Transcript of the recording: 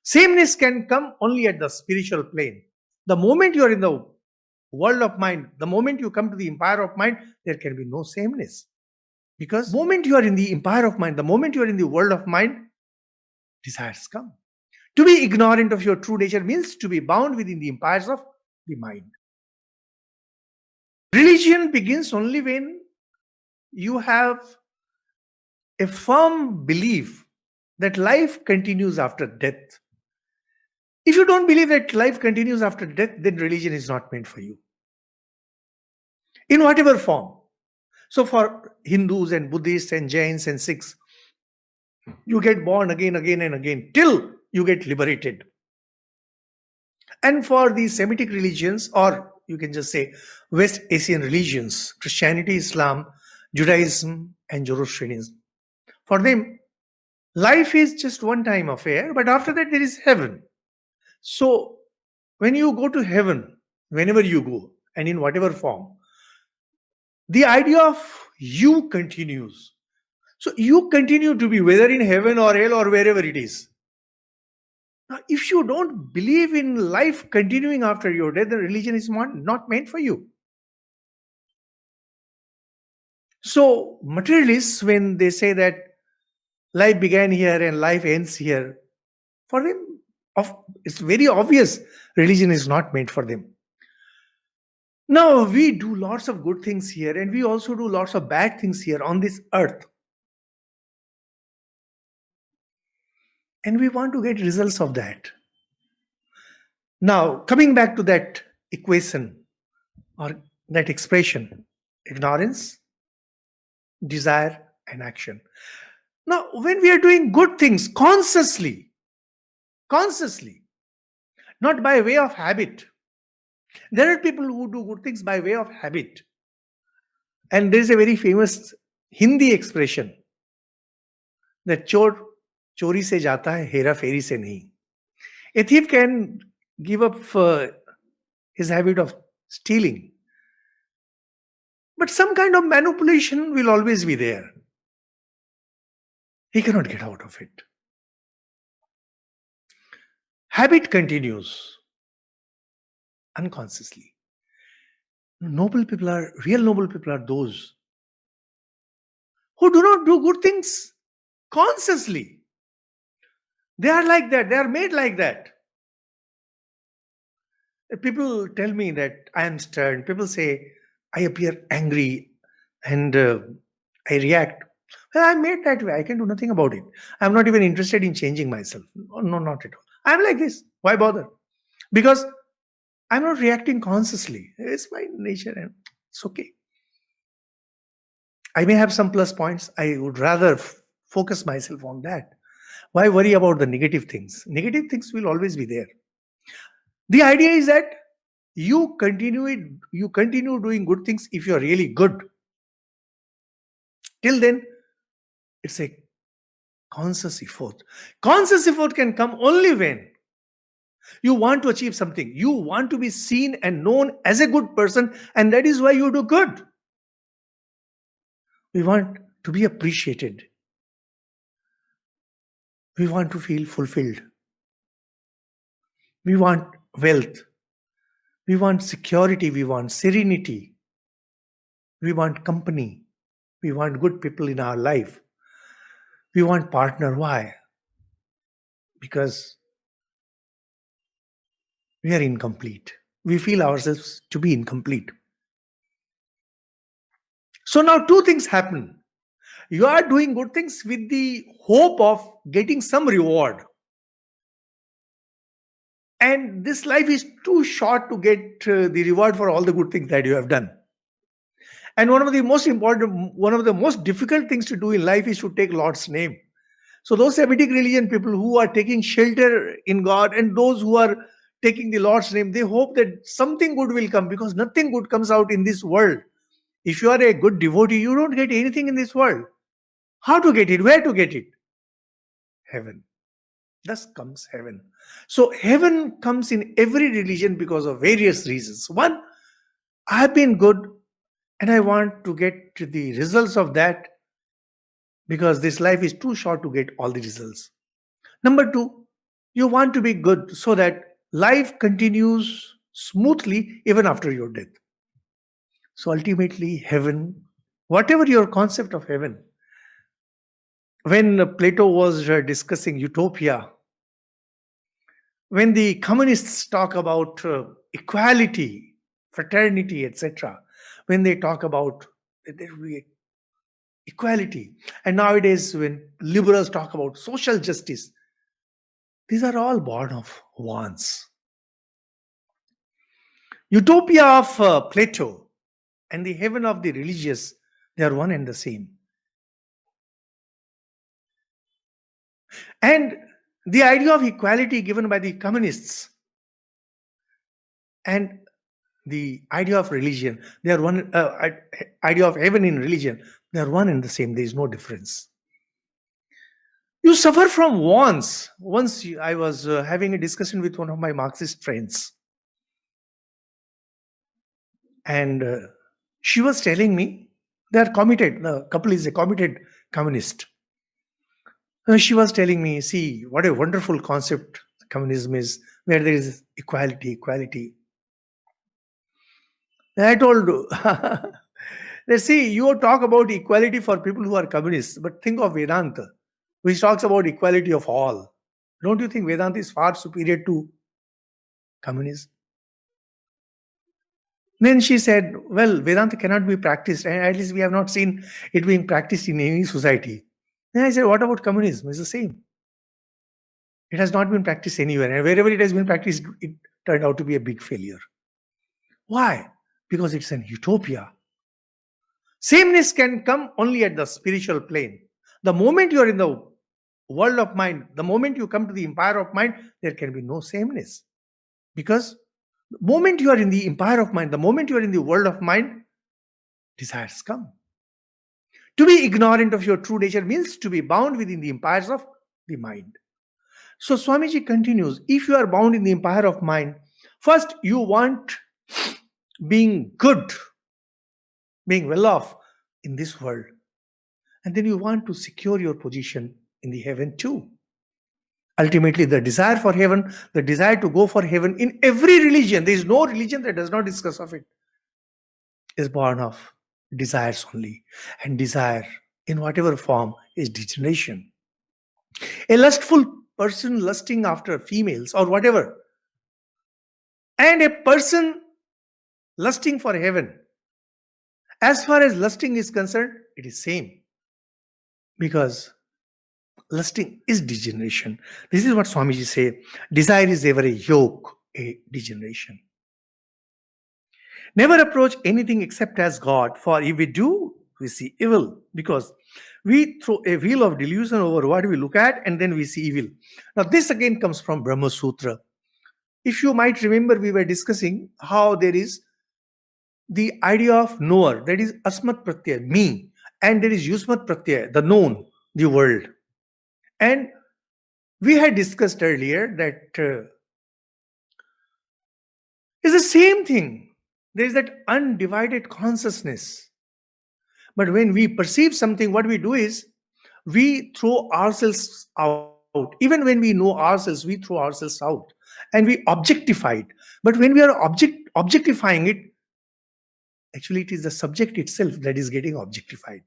Sameness can come only at the spiritual plane. The moment you are in the world of mind, the moment you come to the empire of mind, there can be no sameness. Because the moment you are in the empire of mind, the moment you are in the world of mind, desires come. To be ignorant of your true nature means to be bound within the empires of the mind. Religion begins only when you have a firm belief that life continues after death. If you don't believe that life continues after death, then religion is not meant for you. In whatever form. So for Hindus and Buddhists and Jains and Sikhs, you get born again and again till you get liberated. And for the Semitic religions, or you can just say West Asian religions, Christianity, Islam, Judaism, and Zoroastrianism, for them, life is just one time affair, but after that there is heaven. So when you go to heaven, whenever you go, and in whatever form, the idea of you continues. So you continue to be whether in heaven or hell or wherever it is. Now, if you don't believe in life continuing after your death, then religion is not meant for you. So materialists, when they say that life began here and life ends here, for them, it's very obvious religion is not meant for them. Now, we do lots of good things here and we also do lots of bad things here on this earth. And we want to get results of that. Now, coming back to that equation or that expression, ignorance, desire, and action. Now, when we are doing good things consciously, not by way of habit, there are people who do good things by way of habit. And there is a very famous Hindi expression that chor chori se jata hai, hera feri se nahi. A thief can give up his habit of stealing, but some kind of manipulation will always be there. He cannot get out of it. Habit continues unconsciously. Real noble people are those who do not do good things consciously. They are like that. They are made like that. People tell me that I am stern. People say I appear angry and I react. Well, I'm made that way. I can do nothing about it. I'm not even interested in changing myself. No, not at all. I'm like this. Why bother? Because I'm not reacting consciously. It's my nature and it's okay. I may have some plus points. I would rather focus myself on that. Why worry about the negative things? Negative things will always be there. The idea is that you continue doing good things if you're really good. Till then, it's a conscious effort. Conscious effort can come only when you want to achieve something. You want to be seen and known as a good person, and that is why you do good. We want to be appreciated. We want to feel fulfilled. We want wealth. We want security. We want serenity. We want company. We want good people in our life. We want partner. Why? Because we are incomplete. We feel ourselves to be incomplete. So now two things happen. You are doing good things with the hope of getting some reward. And this life is too short to get the reward for all the good things that you have done. And one of the most difficult things to do in life is to take Lord's name. So those Semitic religion people who are taking shelter in God and those who are taking the Lord's name, they hope that something good will come, because nothing good comes out in this world. If you are a good devotee, you don't get anything in this world. How to get it? Where to get it? Heaven. Thus comes heaven. So heaven comes in every religion because of various reasons. One, I have been good and I want to get to the results of that, because this life is too short to get all the results. Number two, You want to be good so that life continues smoothly even after your death. So ultimately, heaven, whatever your concept of heaven, when Plato was discussing utopia, when the communists talk about equality, fraternity, etc., when they talk about that there will be equality, and nowadays when liberals talk about social justice, these are all born of wants. Utopia of Plato and the heaven of the religious, they are one and the same. And the idea of equality given by the communists and the idea of religion, they are one, idea of heaven in religion, they are one and the same. There is no difference. You suffer from wants. Once I was having a discussion with one of my Marxist friends, and she was telling me they are committed. The couple is a committed communist. She was telling me, see, what a wonderful concept communism is, where there is equality, equality. And I told, let's see, you talk about equality for people who are communists, but think of Vedanta, which talks about equality of all. Don't you think Vedanta is far superior to communism? Then she said, well, Vedanta cannot be practiced, and at least we have not seen it being practiced in any society. Then I said, what about communism? It's the same. It has not been practiced anywhere, and wherever it has been practiced, it turned out to be a big failure. Why? Because it's an utopia. Sameness can come only at the spiritual plane. The moment you are in the world of mind, the moment you come to the empire of mind, there can be no sameness. Because the moment you are in the empire of mind, the moment you are in the world of mind, desires come. To be ignorant of your true nature means to be bound within the empires of the mind. So Swamiji continues, if you are bound in the empire of mind, first you want being good, being well off in this world. And then you want to secure your position in the heaven too. Ultimately, the desire for heaven, the desire to go for heaven in every religion, there is no religion that does not discuss of it, is born of desires only. And desire, in whatever form, is degeneration. A lustful person lusting after females or whatever, and a person lusting for heaven, as far as lusting is concerned, it is same. Because lusting is degeneration. This is what Swamiji say. Desire is ever a yoke, a degeneration. Never approach anything except as God, for if we do, we see evil. Because we throw a wheel of delusion over what we look at and then we see evil. Now, this again comes from Brahma Sutra. If you might remember, we were discussing how there is the idea of knower, that is Asmat Pratyaya, me, and there is Yusmat Pratyaya, the known, the world. And we had discussed earlier that it's the same thing. There is that undivided consciousness. But when we perceive something, what we do is we throw ourselves out. Even when we know ourselves, we throw ourselves out and we objectify it. But when we are objectifying it, actually it is the subject itself that is getting objectified.